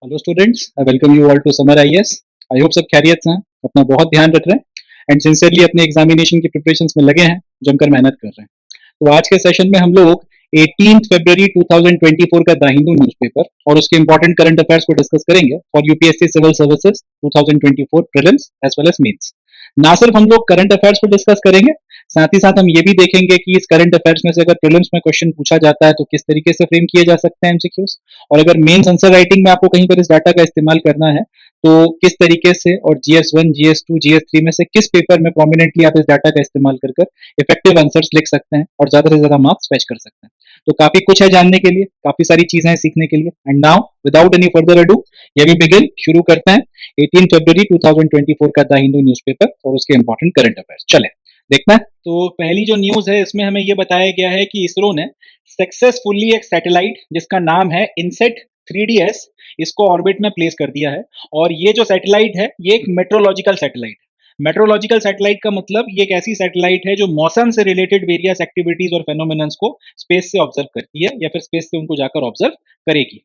Hello students, I welcome you all to Samar IAS. I hope सब खैरियत से हैं, अपना बहुत ध्यान रख रहे हैं एंड सिंसियरली अपने एग्जामिनेशन की प्रिपरेशंस में लगे हैं, जमकर मेहनत कर रहे हैं। तो आज के सेशन में हम लोग 18 फरवरी 2024 का द हिंदू न्यूज़पेपर और उसके इंपॉर्टेंट करंट अफेयर्स को डिस्कस करेंगे for UPSC civil services 2024 prelims as well as mains. ना सिर्फ हम लोग करंट अफेयर्स को डिस्कस करेंगे, साथ ही साथ हम ये भी देखेंगे कि इस करंट अफेयर्स में से अगर प्रीलिम्स में क्वेश्चन पूछा जाता है तो किस तरीके से फ्रेम किए जा सकते हैं एमसीक्यूज, और अगर मेंस आंसर राइटिंग में आपको कहीं पर इस डाटा का इस्तेमाल करना है तो किस तरीके से, और जीएस 1 जीएस 2 जीएस 3 में से किस पेपर में प्रोमिनेंटली आप इस डाटा का इस्तेमाल कर इफेक्टिव आंसर्स लिख सकते हैं और ज्यादा से ज्यादा मार्क्स फेच कर सकते हैं। तो काफी कुछ है जानने के लिए, काफी सारी चीजें हैं सीखने के लिए। And now without any further ado ये भी बिगिन शुरू करते हैं 18 फरवरी 2024 का द हिंदू न्यूज़पेपर और उसके इंपॉर्टेंट करंट अफेयर्स। चले देखना है। तो पहली जो न्यूज है इसमें हमें यह बताया गया है कि इसरो ने सक्सेसफुली एक सैटेलाइट जिसका नाम है इनसेट 3DS इसको ऑर्बिट में प्लेस कर दिया है। और ये जो सैटेलाइट है ये एक मेट्रोलॉजिकल सैटेलाइट है। मेट्रोलॉजिकल सैटेलाइट का मतलब ये एक ऐसी सैटेलाइट है जो मौसम से रिलेटेड वेरियस एक्टिविटीज और फेनोमेनन्स को स्पेस से ऑब्जर्व करती है या फिर स्पेस से उनको जाकर ऑब्जर्व करेगी।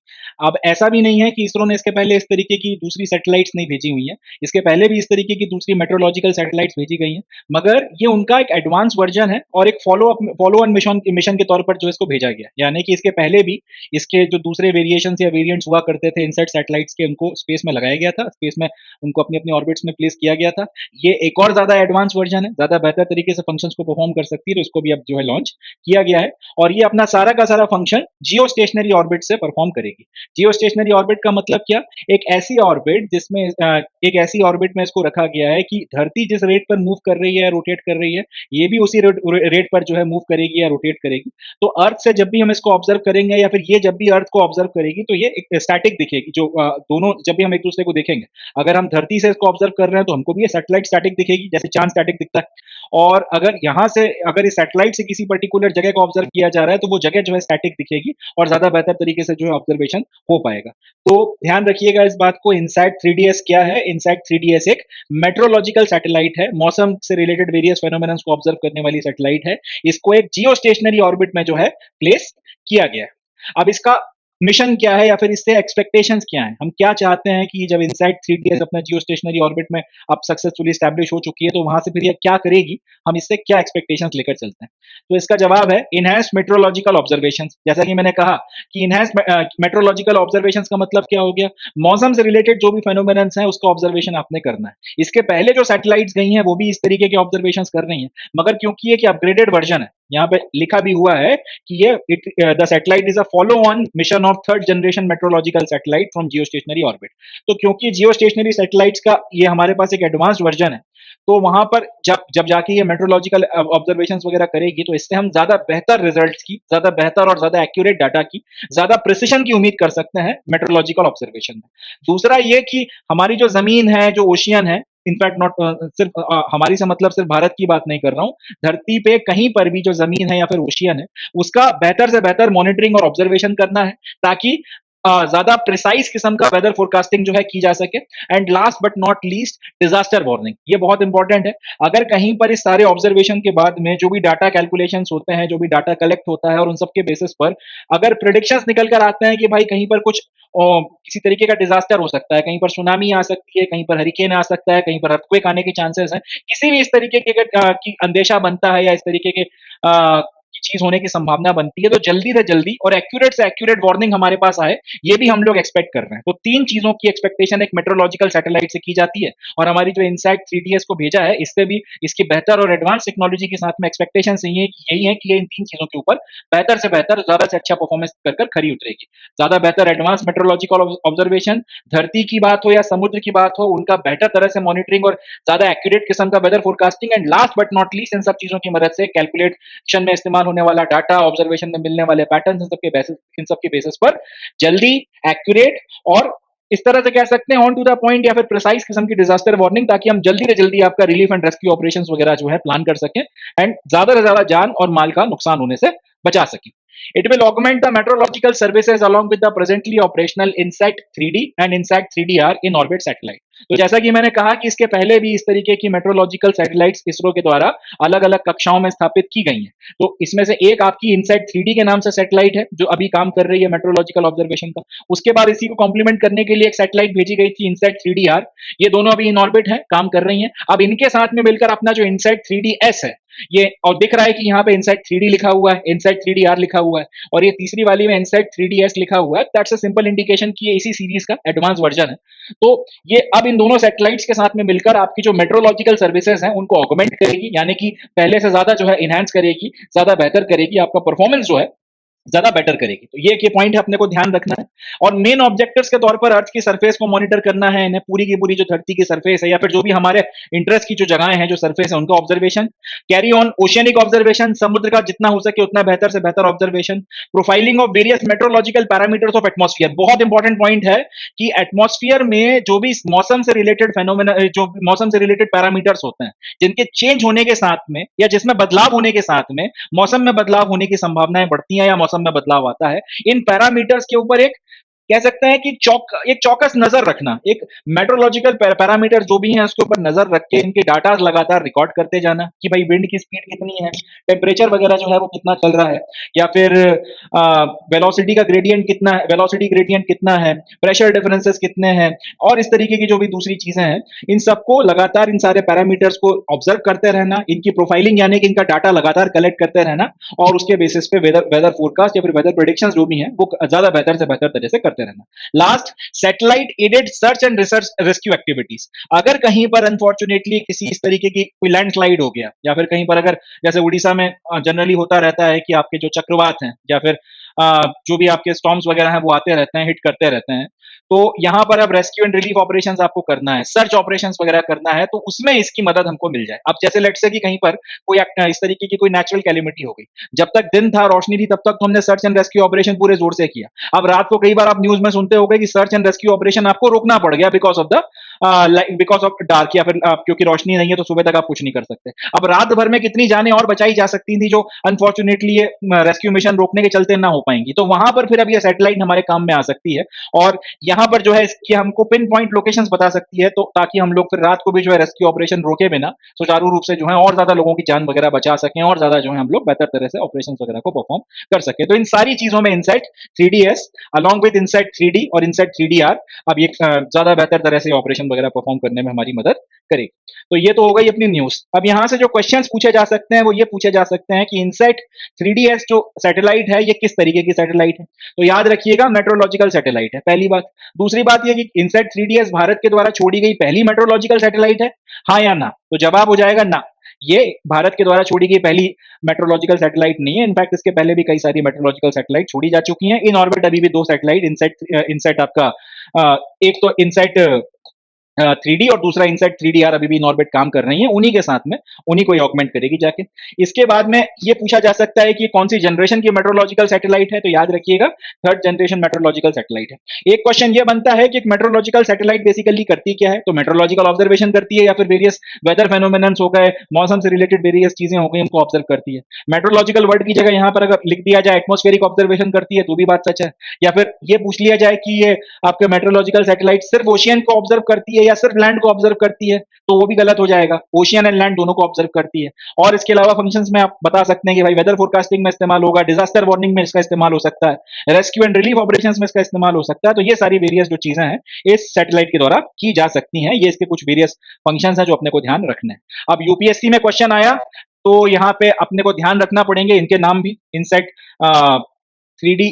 अब ऐसा भी नहीं है कि इसरो ने इसके पहले इस तरीके की दूसरी सैटेलाइट्स नहीं भेजी हुई हैं, इसके पहले भी इस तरीके की दूसरी मेट्रोलॉजिकल सैटेलाइट्स भेजी गई हैं, मगर ये उनका एक एडवांस वर्जन है और एक फॉलो ऑन मिशन के तौर पर जो इसको भेजा गया। यानी कि इसके पहले भी इसके जो दूसरे वेरिएशंस या वेरिएंट्स हुआ करते थे इनसेट सैटेलाइट्स के, उनको स्पेस में लगाया गया था, स्पेस में उनको अपनी अपनी ऑर्बिट्स में प्लेस किया गया था। ये एक और ज्यादा एडवांस वर्जन है, ज्यादा बेहतर तरीके से फंक्शंस को परफॉर्म कर सकती है, तो इसको भी अब जो है लॉन्च किया गया है। और ये अपना सारा का सारा फंक्शन जियो स्टेशनरी ऑर्बिट से परफॉर्म करेगी। जियो स्टेशनरी ऑर्बिट का मतलब क्या? एक ऐसी ऑर्बिट जिसमें एक ऐसी ऑर्बिट में इसको रखा गया है कि धरती जिस रेट पर मूव कर रही है, रोटेट कर रही है, ये भी उसी रेट पर जो है मूव करेगी या रोटेट करेगी। तो अर्थ से जब भी हम इसको ऑब्जर्व करेंगे या फिर ये जब भी अर्थ को ऑब्जर्व करेगी तो ये एक स्टैटिक दिखेगी। जो दोनों जब भी हम एक दूसरे को देखेंगे, अगर हम धरती से इसको ऑब्जर्व कर रहे हैं तो हमको भी ये सैटेलाइट स्टैटिक दिखेगी, जैसे चांद स्टैटिक दिखता है। और अगर यहाँ से अगर इस सैटेलाइट से किसी पर्टिकुलर जगह को ऑब्जर्व किया जा रहा है तो वो जगह जो है स्टैटिक दिखेगी और ज्यादा बेहतर तरीके से जो है ऑब्जर्वेशन हो पाएगा। तो ध्यान रखिएगा इस बात को। इनसैट 3DS क्या है? इनसैट 3DS एक मेट्रोलॉजिकल सैटेलाइट है, मौसम से रिलेटेड वेरियस फेनोमेनन्स को ऑब्जर्व करने वाली सैटेलाइट है। इसको एक जियो स्टेशनरी ऑर्बिट में जो है प्लेस किया गया है। अब इसका मिशन क्या है या फिर इससे एक्सपेक्टेशंस क्या है? हम क्या चाहते हैं कि जब इनसाइट 3DS अपना जियो स्टेशनरी ऑर्बिट में अब सक्सेसफुली एस्टैब्लिश हो चुकी है तो वहां से फिर ये क्या करेगी, हम इससे क्या एक्सपेक्टेशंस लेकर चलते हैं? तो इसका जवाब है इनहैंस मेट्रोलॉजिकल ऑब्जर्वेशंस। जैसा कि मैंने कहा कि इनहैंस मेट्रोलॉजिकल ऑब्जर्वेशंस का मतलब क्या हो गया? मौसम से रिलेटेड जो भी फेनोमेनन्स हैं उसका ऑब्जर्वेशन आपने करना है। इसके पहले जो सैटेलाइट्स गई हैं वो भी इस तरीके के ऑब्जर्वेशंस कर रही हैं, मगर क्योंकि ये कि अपग्रेडेड वर्जन है, यहाँ पे लिखा भी हुआ है कि ये the satellite is a follow on mission of third generation meteorological satellite from geostationary orbit. तो क्योंकि जियो स्टेशनरी सैटेलाइट्स का ये हमारे पास एक एडवांस वर्जन है, तो वहां पर जब जब जाके ये मेट्रोलॉजिकल ऑब्जर्वेशंस वगैरह करेगी तो इससे हम ज्यादा बेहतर रिजल्ट्स की, ज्यादा बेहतर और ज्यादा एक्यूरेट डाटा की, ज्यादा प्रिसिशन की उम्मीद कर सकते हैं मेट्रोलॉजिकल ऑब्जर्वेशन में। दूसरा ये कि हमारी जो जमीन है, जो ओशियन है, इनफैक्ट नॉट सिर्फ हमारी से मतलब सिर्फ भारत की बात नहीं कर रहा हूं, धरती पे कहीं पर भी जो जमीन है या फिर ओशियन है उसका बेहतर से बेहतर मॉनिटरिंग और ऑब्जर्वेशन करना है, ताकि ज्यादा प्रिसाइज किस्म का वेदर फोरकास्टिंग जो है की जा सके। And last but not least, disaster warning, ये बहुत इंपॉर्टेंट है। अगर कहीं पर इस सारे ऑब्जर्वेशन के बाद में जो भी डाटा कैलकुलेशंस होते हैं, जो भी डाटा कलेक्ट होता है और उन सबके बेसिस पर अगर प्रिडिक्शंस निकल कर आते हैं कि भाई कहीं पर कुछ किसी तरीके का डिजास्टर हो सकता है, कहीं पर सुनामी आ सकती है, कहीं पर हरिकेन आ सकता है, कहीं पर अर्थक्वेक आने के चांसेस हैं, किसी भी इस तरीके के की अंदेशा बनता है या इस तरीके के की चीज होने की संभावना बनती है, तो जल्दी से जल्दी और एक्यूरेट से एक्यूरेट वार्निंग हमारे पास आए, ये भी हम लोग एक्सपेक्ट कर रहे हैं। तो तीन चीजों की एक्सपेक्टेशन एक मेट्रोलॉजिकल सैटेलाइट से की जाती है, और हमारी जो इनसाइट 3DS को भेजा है इससे भी इसकी बेहतर और एडवांस टेक्नोलॉजी के साथ में एक्सपेक्टेशन यही है कि ये इन तीन चीजों के ऊपर बेहतर से बेहतर, ज्यादा से अच्छा परफॉर्मेंस कर खरी उतरेगी। ज्यादा बेहतर एडवांस मेट्रोलॉजिकल ऑब्जर्वेशन, धरती की बात हो या समुद्र की बात हो, उनका बेहतर तरह से मॉनिटरिंग और ज्यादा एक्यूरेट किस्म का weather forecasting, and last but not least इन सब चीजों की मदद से कैलकुलेशन में इस्तेमाल होने वाला डाटा, ऑब्जर्वेशन में मिलने वाले पैटर्न, इन सब के बेसिस पर जल्दी, एक्यूरेट और इस तरह से कह सकते हैं ऑन टू द पॉइंट या फिर प्रिसाइज किस्म की डिजास्टर वार्निंग, ताकि हम जल्दी से जल्दी आपका रिलीफ एंड रेस्क्यू ऑपरेशंस वगैरह जो है प्लान कर सकें एंड ज्यादा से ज्यादा जान और माल का नुकसान होने से बचा सकें। It will augment the meteorological services along with the presently operational INSAT 3D and INSAT 3DR in orbit satellite. तो जैसा कि मैंने कहा कि इसके पहले भी इस तरीके की मेट्रोलॉजिकल सैटेलाइट्स इसरो के द्वारा अलग अलग कक्षाओं में स्थापित की गई हैं। तो इसमें से एक आपकी इनसाइट 3D के नाम से सैटेलाइट है जो अभी काम कर रही है मेट्रोलॉजिकल ऑब्जर्वेशन का। उसके बाद इसी को कॉम्प्लीमेंट करने के लिए एक सैटेलाइट भेजी गई थी इनसाइट 3DR। ये दोनों अभी इन ऑर्बिट है, काम कर रही हैं। अब इनके साथ में मिलकर अपना जो इनसाइट 3DS है, ये और दिख रहा है कि यहाँ पे इनसाइट 3D लिखा हुआ है, इनसाइट 3DR लिखा हुआ है, और ये तीसरी वाली में इनसाइट 3DS लिखा हुआ है। दैट्स अ सिंपल इंडिकेशन कि ये इसी सीरीज का एडवांस वर्जन है। तो ये अब इन दोनों सैटेलाइट्स के साथ में मिलकर आपकी जो मेट्रोलॉजिकल सर्विसेज हैं उनको ऑगमेंट करेगी, यानी कि पहले से ज्यादा जो है इनहेंस करेगी, ज्यादा बेहतर करेगी, आपका परफॉर्मेंस जो है ज्यादा बेटर करेगी। तो ये एक पॉइंट है, अपने को ध्यान रखना है। और मेन ऑब्जेक्टिव्स के तौर पर अर्थ की सरफेस को मॉनिटर करना है, इन्हें पूरी की पूरी जो धरती की सरफेस है या फिर जो भी हमारे इंटरेस्ट की जो जगहें हैं, जो सरफेस है, उनका observation, carry on oceanic observation, समुद्र का जितना हो सके उतना बेहतर से बेहतर observation, profiling of various meteorological parameters of atmosphere. बहुत इंपॉर्टेंट पॉइंट है कि एटमॉस्फेयर में जो भी मौसम से रिलेटेड फेनोमेना, जो मौसम से रिलेटेड पैरामीटर्स होते हैं, जिनके चेंज होने के साथ में या जिसमें बदलाव होने के साथ में मौसम में बदलाव होने की संभावनाएं बढ़ती हैं या मौसम में बदलाव आता है, इन पैरामीटर्स के ऊपर एक कह सकते हैं कि एक चौकस नजर रखना, एक मेट्रोलॉजिकल पैरामीटर जो भी है उसके ऊपर नजर रख के इनके डाटा लगातार रिकॉर्ड करते जाना कि भाई विंड की स्पीड कितनी है, टेम्परेचर वगैरह जो है वो कितना चल रहा है, या फिर वेलोसिटी का ग्रेडियंट कितना है, वेलोसिटी ग्रेडियंट कितना है, प्रेशर डिफरेंसेस कितने हैं, और इस तरीके की जो भी दूसरी चीजें हैं, इन सबको लगातार इन सारे पैरामीटर्स को ऑब्जर्व करते रहना, इनकी प्रोफाइलिंग यानी कि इनका डाटा लगातार कलेक्ट करते रहना, और उसके बेसिस पे वेदर फोरकास्ट या फिर वेदर प्रेडिक्शंस जो भी हैं वो ज्यादा बेहतर से बेहतर तरह से करते रहना। Last, satellite aided search and research rescue activities. अगर कहीं पर अनफॉर्चुनेटली किसी इस तरीके की कोई लैंडस्लाइड हो गया, या फिर कहीं पर अगर जैसे उड़ीसा में जनरली होता रहता है कि आपके जो चक्रवात हैं या फिर जो भी आपके स्टॉर्म्स वगैरह हैं वो आते रहते हैं, हिट करते रहते हैं, तो यहां पर अब रेस्क्यू एंड रिलीफ ऑपरेशंस आपको करना है, सर्च ऑपरेशंस वगैरह करना है, तो उसमें इसकी मदद हमको मिल जाए। अब जैसे लेट्स से कि कहीं पर कोई इस तरीके की कोई नेचुरल कैलिमिटी हो गई, जब तक दिन था, रोशनी थी, तब तक तो हमने सर्च एंड रेस्क्यू ऑपरेशन पूरे जोर से किया। अब रात को कई बार आप न्यूज में सुनते होंगे कि सर्च एंड रेस्क्यू ऑपरेशन आपको रोकना पड़ गया बिकॉज ऑफ डार्क, या फिर क्योंकि रोशनी नहीं है तो सुबह तक आप कुछ नहीं कर सकते। अब रात भर में कितनी जानें और बचाई जा सकती थी जो अनफॉर्चुनेटली ये रेस्क्यू मिशन रोकने के चलते ना हो पाएंगी, तो वहां पर फिर अब ये सैटेलाइट हमारे काम में आ सकती है, और यहाँ पर जो है इसकी हमको पिन पॉइंट लोकेशंस बता सकती है, तो ताकि हम लोग फिर रात को भी जो है रेस्क्यू ऑपरेशन रोके बिना सुचारू रूप से जो है और ज्यादा लोगों की जान वगैरह बचा सकें, और ज्यादा जो है हम लोग बेहतर तरह से ऑपरेशन वगैरह को परफॉर्म कर सके। तो इन सारी चीजों में insight 3DS along with insight 3D और इनसाइट 3DR अब ये ज्यादा बेहतर तरह से ऑपरेशन वगैरह परफॉर्म करने में हमारी मदद करेगी। तो ये तो हो गई अपनी न्यूज। अब यहां से जो क्वेश्चंस पूछे जा सकते हैं वो ये पूछे जा सकते हैं कि इनसाइट 3DS जो सैटेलाइट है ये किस तरीके की सैटेलाइट है। तो याद रखिएगा मेट्रोलॉजिकल सैटेलाइट है, पहली बात। दूसरी बात ये कि इनसाइट 3DS भारत के द्वारा छोड़ी गई पहली मेट्रोलॉजिकल सैटेलाइट है, हाँ या ना? तो जवाब हो जाएगा ना, ये भारत के द्वारा छोड़ी गई पहली मेट्रोलॉजिकल सैटेलाइट नहीं है। इनफैक्ट इसके पहले भी कई सारी मेट्रोलॉजिकल सैटेलाइट छोड़ी जा चुकी हैं। इन ऑर्बिट अभी भी 2 सैटेलाइट इनसाइट आपका एक तो इनसाइट 3D और दूसरा इनसाइट 3DR अभी भी इन ऑर्बिट काम कर रही है, उन्हीं के साथ में उन्हीं को ऑगमेंट करेगी जाके। इसके बाद में ये पूछा जा सकता है कि कौन सी जनरेशन की मेट्रोलॉजिकल सैटेलाइट है, तो याद रखिएगा 3rd जनरेशन मेट्रोलॉजिकल सैटेलाइट है। एक क्वेश्चन ये बनता है कि एक मेट्रोलॉजिकल सैटेलाइट बेसिकली करती क्या है, तो मेट्रोलॉजिकल ऑब्जर्वेशन करती है या फिर वेरियस वेदर फेनोमेनन्स हो गए, मौसम से रिलेटेड वेरियस चीजें हो गई, उनको ऑब्जर्व करती है। मेट्रोलॉजिकल वर्ड की जगह यहाँ पर अगर लिख दिया जाए एटमॉस्फेरिक ऑब्जर्वेशन करती है तो भी बात सच है, या फिर ये पूछ लिया जाए कि ये आपके मेट्रोलॉजिकल सैटेलाइट सिर्फ ओशियन को ऑब्जर्व करती है या सिर्फ लैंड को ऑब्जर्व करती है, तो वो भी गलत हो जाएगा। ओशियन एंड लैंड दोनों को ऑब्जर्व करती है। और इसके अलावा फंक्शंस में आप बता सकते हैं कि भाई वेदर फोरकास्टिंग में इस्तेमाल होगा, डिजास्टर वार्निंग में इसका इस्तेमाल हो सकता है, रेस्क्यू एंड रिलीफ ऑपरेशंस में इसका इस्तेमाल हो सकता है। तो ये सारी वेरियस जो चीजें हैं इस सैटेलाइट के द्वारा की जा सकती हैं। ये इसके कुछ वेरियस फंक्शंस हैं जो अपने को ध्यान रखने हैं। अब यूपीएससी में क्वेश्चन आया तो यहाँ पे अपने को ध्यान रखना पड़ेंगे इनके नाम भी, इनसाइट 3D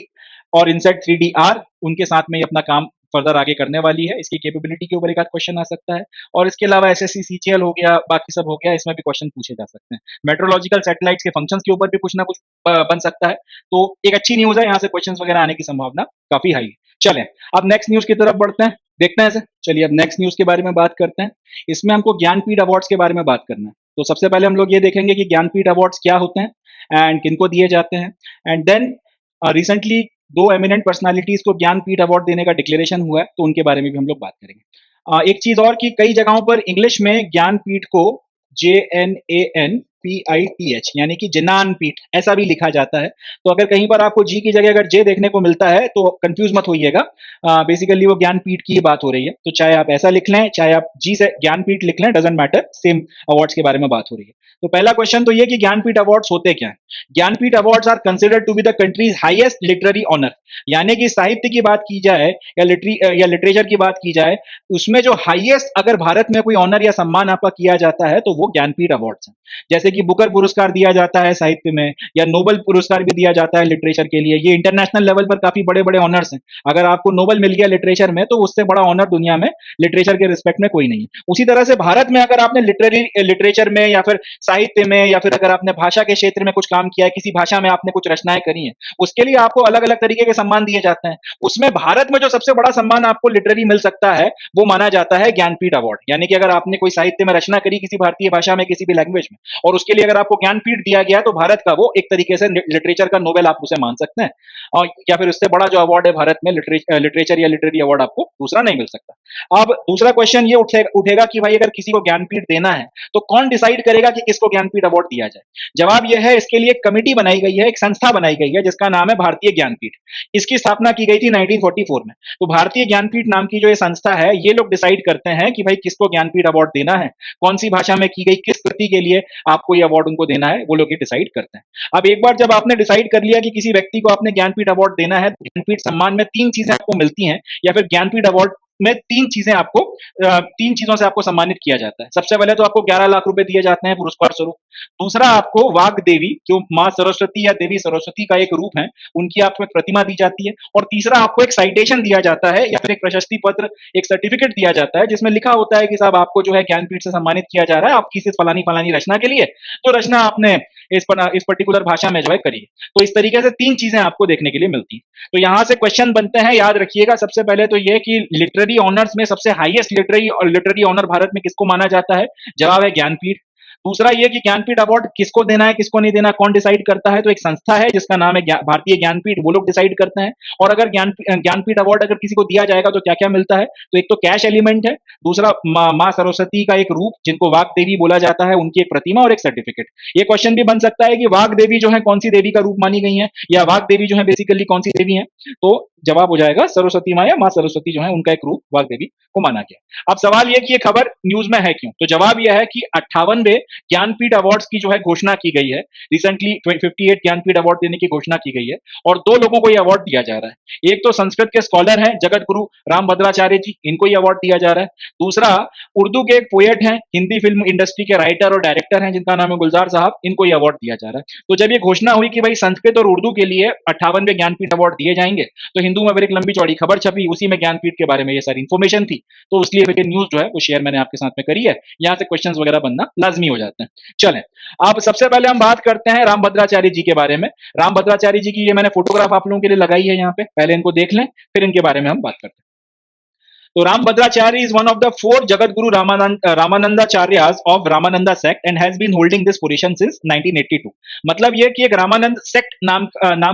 और इनसाइट 3DR, उनके साथ में ही अपना काम फर्दर आगे करने वाली है। इसकी कैपेबिलिटी के ऊपर एक आध क्वेश्चन आ सकता है, और इसके अलावा एसएससी सीजीएल हो गया, बाकी सब हो गया, इसमें भी क्वेश्चन पूछे जा सकते हैं। मेट्रोलॉजिकल सैटेलाइट्स के फंक्शंस के ऊपर भी कुछ ना कुछ बन सकता है, तो एक अच्छी न्यूज है, यहाँ से क्वेश्चंस वगैरह आने की संभावना काफी हाई है। चलें अब नेक्स्ट न्यूज की तरफ बढ़ते हैं, देखते हैं इसे। चलिए अब नेक्स्ट न्यूज के बारे में बात करते हैं। इसमें हमको ज्ञानपीठ अवार्ड्स के बारे में बात करना है। तो सबसे पहले हम लोग ये देखेंगे कि ज्ञानपीठ अवार्ड्स क्या होते हैं एंड किनको दिए जाते हैं, and then recently 2 eminent personalities को ज्ञानपीठ अवार्ड देने का डिक्लेरेशन हुआ है, तो उनके बारे में भी हम लोग बात करेंगे। एक चीज और कि कई जगहों पर इंग्लिश में ज्ञानपीठ को JNAN PITH, यानी कि ज्ञानपीठ ऐसा भी लिखा जाता है। तो अगर कहीं पर आपको जी की जगह अगर जे देखने को मिलता है तो कंफ्यूज मत होइएगा, बेसिकली वो ज्ञानपीठ की ही बात हो रही है। तो चाहे आप ऐसा लिख लें, चाहे आप जी से ज्ञानपीठ लिख लें, डजेंट मैटर, सेम अवार्ड्स के बारे में बात हो रही है। तो पहला क्वेश्चन तो ये कि ज्ञानपीठ अवार्ड्स होते क्या है। Jnanpith awards are considered to be the country's highest literary honour, यानी कि साहित्य की बात की जाए या लिटरेचर की बात की जाए, उसमें जो हाईएस्ट अगर भारत में कोई ऑनर या सम्मान आपका किया जाता है तो वो ज्ञानपीठ अवार्ड्स है। जैसे कि बुकर पुरस्कार दिया जाता है साहित्य में, या नोबेल पुरस्कार भी दिया जाता है लिटरेचर के लिए। ये इंटरनेशनल लेवल पर काफी बड़े बड़े ऑनर्स हैं। अगर आपको नोबेल मिल गया लिटरेचर में तो उससे बड़ा ऑनर दुनिया में लिटरेचर के रिस्पेक्ट में कोई नहीं है। उसी तरह से भारत में अगर आपने लिटरेचर में या फिर साहित्य में या फिर अगर आपने भाषा के क्षेत्र में कुछ काम किया है, किसी भाषा में आपने कुछ रचनाएं करी हैं, उसके लिए आपको अलग अलग तरीके के सम्मान दिए जाते हैं। उसमें भारत में जो सबसे बड़ा सम्मान आपको लिटरेरी मिल सकता है वो माना जाता है ज्ञानपीठ अवार्ड। यानी कि अगर आपने कोई साहित्य में रचना करी किसी भारतीय भाषा में, किसी भी लैंग्वेज में, और उसके लिए अगर आपको ज्ञानपीठ दिया गया तो भारत का वो एक तरीके से लिटरेचर का नोबेल आप उसे मान सकते हैं। और या फिर उससे बड़ा जो अवार्ड है भारत में लिटरेचर या लिटरेरी अवार्ड आपको दूसरा नहीं मिल सकता। अब दूसरा क्वेश्चन ये उठेगा कि भाई अगर किसी को ज्ञानपीठ देना है तो कौन डिसाइड करेगा कि किसको ज्ञानपीठ अवार्ड दिया जाए। जवाब यह है, इसके लिए एक कमेटी बनाई गई है, एक संस्था बनाई गई है जिसका नाम है भारतीय ज्ञानपीठ। इसकी स्थापना की गई थी 1944 में। तो भारतीय ज्ञानपीठ नाम की जो ये संस्था है, ये लोग डिसाइड करते हैं कि भाई किसको ज्ञानपीठ अवार्ड देना है, कौन सी भाषा में की गई किस कृति के लिए आपको ये अवार्ड उनको देना है, वो लोग ये डिसाइड करते हैं। अब एक बार जब आपने डिसाइड कर लिया कि किसी व्यक्ति को आपने ज्ञानपीठ अवार्ड देना है, ज्ञानपीठ सम्मान में तीन चीजें आपको मिलती हैं, या फिर ज्ञानपीठ अवार्ड में तीन चीजें आपको तीन चीजों से आपको सम्मानित किया जाता है। सबसे पहले तो आपको 11 लाख रुपए दिए जाते हैं पुरस्कार स्वरूप। दूसरा, आपको वाग देवी, जो मां सरस्वती या देवी सरस्वती का एक रूप है, उनकी आपको एक प्रतिमा दी जाती है। और तीसरा, आपको एक साइटेशन दिया जाता है या फिर एक प्रशस्ति पत्र, एक सर्टिफिकेट दिया जाता है जिसमें लिखा होता है कि साहब आपको जो है ज्ञानपीठ से सम्मानित किया जा रहा है आपकी इस फलानी फलानी रचना के लिए, जो रचना आपने इस पर्टिकुलर भाषा में जो है करी है। तो इस तरीके से तीन चीजें आपको देखने के लिए मिलती हैं। तो यहां से क्वेश्चन बनते हैं, याद रखिएगा। सबसे पहले तो यह कि लिटरेरी ऑनर्स में सबसे हाईएस्ट लिटरेरी ऑनर भारत में किसको माना जाता है, जवाब है ज्ञानपीठ। दूसरा ये कि ज्ञानपीठ अवार्ड किसको देना है किसको नहीं देना कौन डिसाइड करता है, तो एक संस्था है जिसका नाम है भारतीय ज्ञानपीठ, वो लोग डिसाइड करते हैं। और अगर ज्ञानपीठ अवार्ड अगर किसी को दिया जाएगा तो क्या क्या मिलता है, तो एक तो कैश एलिमेंट है, दूसरा मां सरस्वती का एक रूप जिनको वाग देवी बोला जाता है, उनकी एक प्रतिमा और एक सर्टिफिकेट। ये क्वेश्चन भी बन सकता है कि वाग देवी जो है कौन सी देवी का रूप मानी गई है, या वाग देवी जो है बेसिकली कौन सी देवी है, तो जवाब हो जाएगा सरस्वती मां या मां सरस्वती जो है उनका एक रूप वाग देवी को माना गया। अब सवाल यह कि ये खबर न्यूज में है क्यों, तो जवाब यह है कि 58वें ज्ञानपीठ अवार्ड्स की जो है घोषणा की गई है। रिसेंटली 58 ज्ञानपीठ अवार्ड देने की घोषणा की गई है और दो लोगों को यह अवार्ड दिया जा रहा है। एक तो संस्कृत के स्कॉलर हैं जगत गुरु रामभद्राचार्य जी, इनको यह अवार्ड दिया जा रहा है। दूसरा, उर्दू के एक पोएट हैं, हिंदी फिल्म इंडस्ट्री के राइटर और डायरेक्टर हैं जिनका नाम है गुलजार साहब, इनको यह अवार्ड दिया जा रहा है। तो जब ये घोषणा हुई कि भाई संस्कृत और उर्दू के लिए 58वें ज्ञानपीठ अवार्ड दिए जाएंगे, तो हिंदू में फिर एक लंबी चौड़ी खबर छपी, उसी में ज्ञानपीठ के बारे में ये सारी इंफॉर्मेशन थी। तो इसलिए फिर न्यूज जो है वो शेयर मैंने आपके साथ में करी है। यहां से क्वेश्चंस वगैरह बनना लाजमी हो जाते हैं। चलें, अब सबसे पहले हम बात करते हैं रामभद्राचार्य जी के बारे में। रामभद्राचार्य जी की ये मैंने फोटोग्राफ आप लोगों के लिए लगाई है यहाँ पे, पहले इनको देख लें फिर इनके बारे में हम बात करते हैं। तो Rambhadracharya is one of the four Jagadguru Ramanandacharyas of Ramananda sect and has been holding this position since 1982। मतलब ये कि एक रामानंद सेक्ट नाम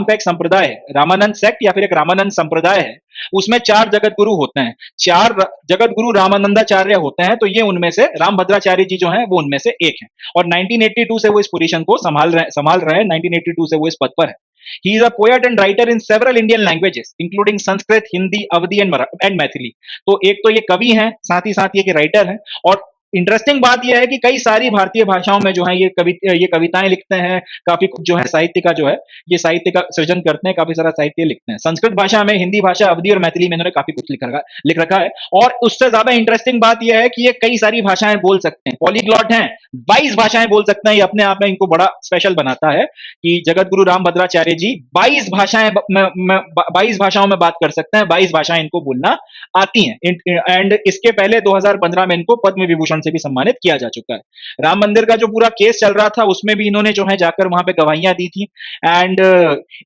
का एक संप्रदाय है, रामानंद सेक्ट या फिर एक रामानंद संप्रदाय है, उसमें चार जगत गुरु होते हैं, चार जगत गुरु रामानंदाचार्य होते हैं। तो ये उनमें से रामभद्राचार्य जी जो हैं वो उनमें से एक हैं और 1982 से वो इस पोजीशन को संभाल रहे हैं। 1982 से वो इस पद पर है। He is a poet and writer in several Indian languages, including Sanskrit, Hindi, Awadhi and Maithili। तो एक तो ये कवि हैं, साथ ही साथ ये राइटर हैं। और इंटरेस्टिंग बात यह है कि कई सारी भारतीय भाषाओं में जो है ये कविताएं लिखते हैं, काफी कुछ जो है साहित्य का जो है ये साहित्य का सृजन करते हैं, काफी सारा साहित्य लिखते हैं। संस्कृत भाषा में, हिंदी भाषा, अवधी और मैथिली में इन्होंने काफी कुछ लिख रखा है। और उससे ज्यादा इंटरेस्टिंग बात यह है कि ये कई सारी भाषाएं बोल सकते हैं, पॉलीग्लॉट हैं, 22 भाषाएं बोल सकते हैं। ये अपने आप में इनको बड़ा स्पेशल बनाता है कि जगत गुरु रामभद्राचार्य जी 22 भाषाओं में बात कर सकते हैं, 22 भाषाएं इनको बोलना आती हैं। एंड इसके पहले 2015 में इनको पद्म विभूषण से भी सम्मानित किया जा चुका है। राम मंदिर का जो पूरा केस चल रहा था उसमें भी इन्होंने जो है जाकर वहां पे गवाहियां दी थी। एंड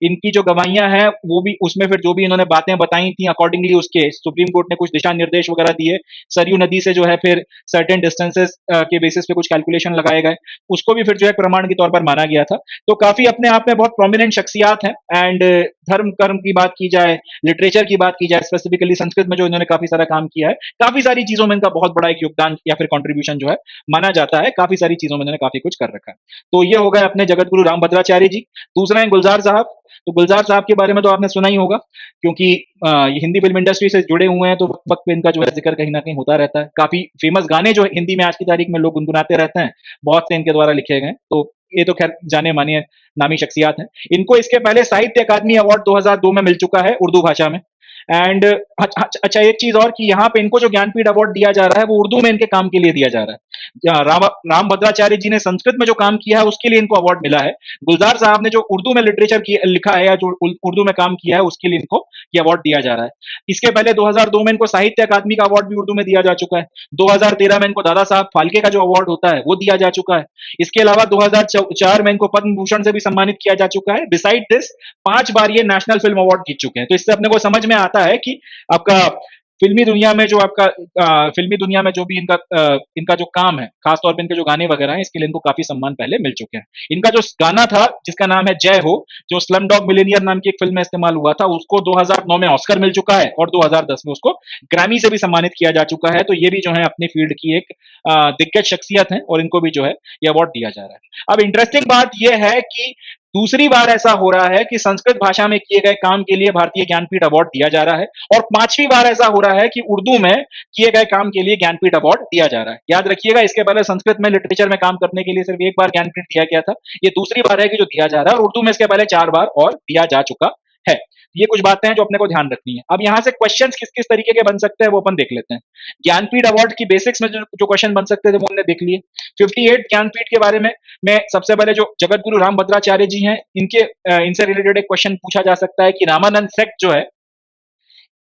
इनकी जो गवाहियां हैं वो भी उसमें फिर जो भी इन्होंने बातें बताई थी अकॉर्डिंगली उसके सुप्रीम कोर्ट ने कुछ दिशा निर्देश वगैरह दिए। सरयू नदी से जो है फिर सर्टेन डिस्टेंसेस के बेसिस पे कुछ कैलकुलेशन लगाए गए, उसको भी फिर जो है प्रमाण के तौर पर माना गया था। तो काफी अपने आप में बहुत प्रोमिनेंट शख्सियात हैं। एंड धर्म कर्म की बात की जाए, लिटरेचर की बात की जाए, स्पेसिफिकली संस्कृत में जो इन्होंने काफी सारा काम किया है, काफी सारी चीजों में इनका बहुत बड़ा एक योगदान या फिर कंट्रीब्यूशन जो है माना जाता है। काफी सारी चीजों में इन्होंने काफी कुछ कर रखा है। तो ये हो गए अपने जगत गुरु रामभद्राचार्य जी। दूसरा है गुलजार साहब। तो गुलजार साहब के बारे में तो आपने सुना ही होगा, क्योंकि ये हिंदी फिल्म इंडस्ट्री से जुड़े हुए हैं, तो वक्त वक्त पे इनका जो है जिक्र कहीं ना कहीं होता रहता है। काफी फेमस गाने जो हिंदी में आज की तारीख में लोग गुनगुनाते रहते हैं, बहुत से इनके द्वारा लिखे गए। तो ये तो खैर जाने माने नामी शख्सियात हैं। इनको इसके पहले साहित्य अकादमी अवार्ड 2002 में मिल चुका है उर्दू भाषा में। एंड अच्छा, एक चीज और कि यहाँ पे इनको जो ज्ञानपीठ अवार्ड दिया जा रहा है वो उर्दू में इनके काम के लिए दिया जा रहा है। राम भद्राचार्य जी ने संस्कृत में जो काम किया है उसके लिए इनको अवार्ड मिला है। गुलजार साहब ने जो उर्दू में लिटरेचर लिखा है या जो उर्दू में काम किया है उसके लिए इनको ये अवार्ड दिया जा रहा है। इसके पहले 2002 में इनको साहित्य अकादमी का अवार्ड भी उर्दू में दिया जा चुका है। 2013 में इनको दादा साहब फाल्के का जो अवार्ड होता है वो दिया जा चुका है। इसके अलावा 2004 में इनको पद्म भूषण से भी सम्मानित किया जा चुका है। बिसाइड दिस 5 बार ये नेशनल फिल्म अवार्ड जीत चुके हैं। तो इससे अपने को समझ में आता है कि आपका फिल्मी दुनिया में जो आपका फिल्मी दुनिया में जो भी इनका जो काम है, खासतौर पे इनके जो गाने वगैरह हैं, इसके लिए इनको काफी सम्मान पहले मिल चुके हैं। इनका जो गाना था जिसका नाम है जय हो, जो स्लम डॉग मिलियनियर नाम की एक फिल्म में इस्तेमाल हुआ था, उसको 2009 में ऑस्कर मिल चुका है और 2010 में उसको ग्रैमी से भी सम्मानित किया जा चुका है। तो ये भी जो है अपनी फील्ड की एक दिग्गज शख्सियत है और इनको भी जो है ये अवार्ड दिया जा रहा है। अब इंटरेस्टिंग बात यह है कि दूसरी बार ऐसा हो रहा है कि संस्कृत भाषा में किए गए काम के लिए भारतीय ज्ञानपीठ अवार्ड दिया जा रहा है, और 5वीं बार ऐसा हो रहा है कि उर्दू में किए गए काम के लिए ज्ञानपीठ अवार्ड दिया जा रहा है। याद रखिएगा, इसके पहले संस्कृत में लिटरेचर में काम करने के लिए सिर्फ एक बार ज्ञानपीठ दिया गया था। ये दूसरी बार है कि जो दिया जा रहा है, और उर्दू में इसके पहले 4 बार और दिया जा चुका है। ये कुछ बातें हैं जो अपने को ध्यान रखनी है। अब यहां से क्वेश्चंस किस किस तरीके के बन सकते हैं वो अपन देख लेते हैं। ज्ञानपीठ अवार्ड की बेसिक्स में जो क्वेश्चन बन सकते थे वो हमने देख लिए। 58 ज्ञानपीठ के बारे में मैं सबसे पहले जो जगत गुरु रामभद्राचार्य जी हैं, इनसे रिलेटेड एक क्वेश्चन पूछा जा सकता है कि रामानंद सेक्ट जो है,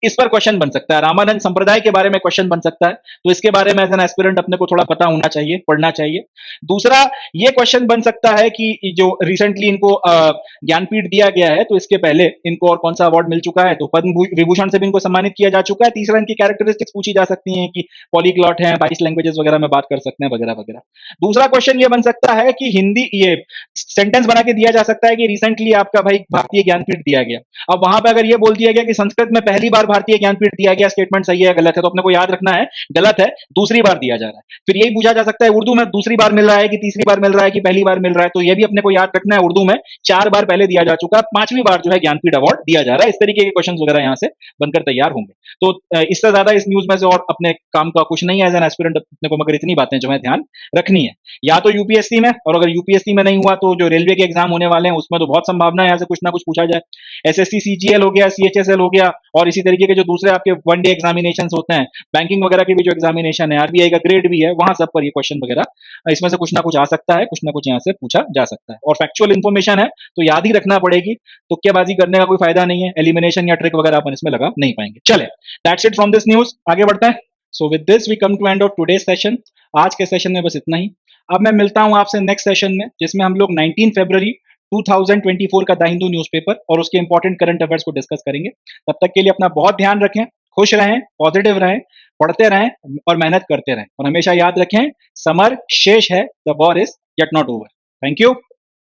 इस पर क्वेश्चन बन सकता है। रामानंद संप्रदाय के बारे में क्वेश्चन बन सकता है, तो इसके बारे में एज एन एस्पिरेंट अपने को थोड़ा पता होना चाहिए, पढ़ना चाहिए। दूसरा ये क्वेश्चन बन सकता है कि जो रिसेंटली इनको ज्ञानपीठ दिया गया है, तो इसके पहले इनको और कौन सा अवार्ड मिल चुका है, तो पद्म विभूषण से भी इनको सम्मानित किया जा चुका है। तीसरा इनकी कैरेक्टरिस्टिक्स पूछी जा सकती हैं कि पॉलीग्लॉट है, 22 लैंग्वेजेस वगैरह में बात कर सकते हैं, वगैरह वगैरह। दूसरा क्वेश्चन ये बन सकता है कि हिंदी, ये सेंटेंस बना के दिया जा सकता है कि रिसेंटली आपका भाई भारतीय ज्ञानपीठ दिया गया। अब वहां पर अगर ये बोल दिया गया कि संस्कृत में पहली बार भारतीय ज्ञानपीठ दिया गया, स्टेटमेंट सही है गलत है, तो अपने को याद रखना है गलत है, दूसरी बार दिया जा रहा है। फिर यही पूछा जा सकता है उर्दू में दूसरी बार मिल रहा है कि तीसरी बार मिल रहा है कि पहली बार मिल रहा है, तो ये भी अपने को याद रखना है उर्दू में 4 बार पहले दिया जा चुका है, 5वीं बार जो है ज्ञानपीठ अवार्ड दिया जा रहा है। इस तरीके के क्वेश्चन वगैरह यहाँ से बनकर तैयार होंगे। तो इससे ज्यादा इस न्यूज में से और अपने काम का कुछ नहीं है एज एन एस्पिरेंट अपने को, मगर इतनी बातें जो है ध्यान रखनी है। या तो यूपीएससी में, और अगर यूपीएससी में नहीं हुआ तो जो रेलवे के एग्जाम होने वाले हैं उसमें तो बहुत संभावना है यहाँ से कुछ ना कुछ पूछा जाए। एसएससी सीजीएल हो गया, सीएचएसएल हो गया, और इसी तरीके के जो दूसरे आपके वन डे एग्जामिनेशन होते हैं, बैंकिंग वगैरह के भी जो एग्जामिनेशन है, आरबीआई का ग्रेड भी है, वहां सब पर ये क्वेश्चन वगैरह इसमें से कुछ ना कुछ आ सकता है, कुछ ना कुछ यहाँ से पूछा जा सकता है। और फैक्चुअल इन्फॉर्मेशन है तो याद ही रखना पड़ेगी, तुक्केबाजी करने का कोई फायदा नहीं है, एलिमिनेशन या ट्रिक वगैरह अपन इसमें लगा नहीं पाएंगे। चले, that's it from this news, आगे बढ़ते हैं। So with this we come to end of today's session. आज के सेशन में बस इतना ही। अब मैं मिलता हूं आपसे नेक्स्ट सेशन में, जिसमें हम लोग 19 फरवरी 2024 का द हिंदू न्यूज़पेपर और उसके इंपॉर्टेंट करंट अफेयर्स को डिस्कस करेंगे। तब तक के लिए अपना बहुत ध्यान रखें, खुश रहें, पॉजिटिव रहें, पढ़ते रहें और मेहनत करते रहें, और हमेशा याद रखें समर शेष है, the war is yet not over. Thank you,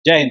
जय हिंद।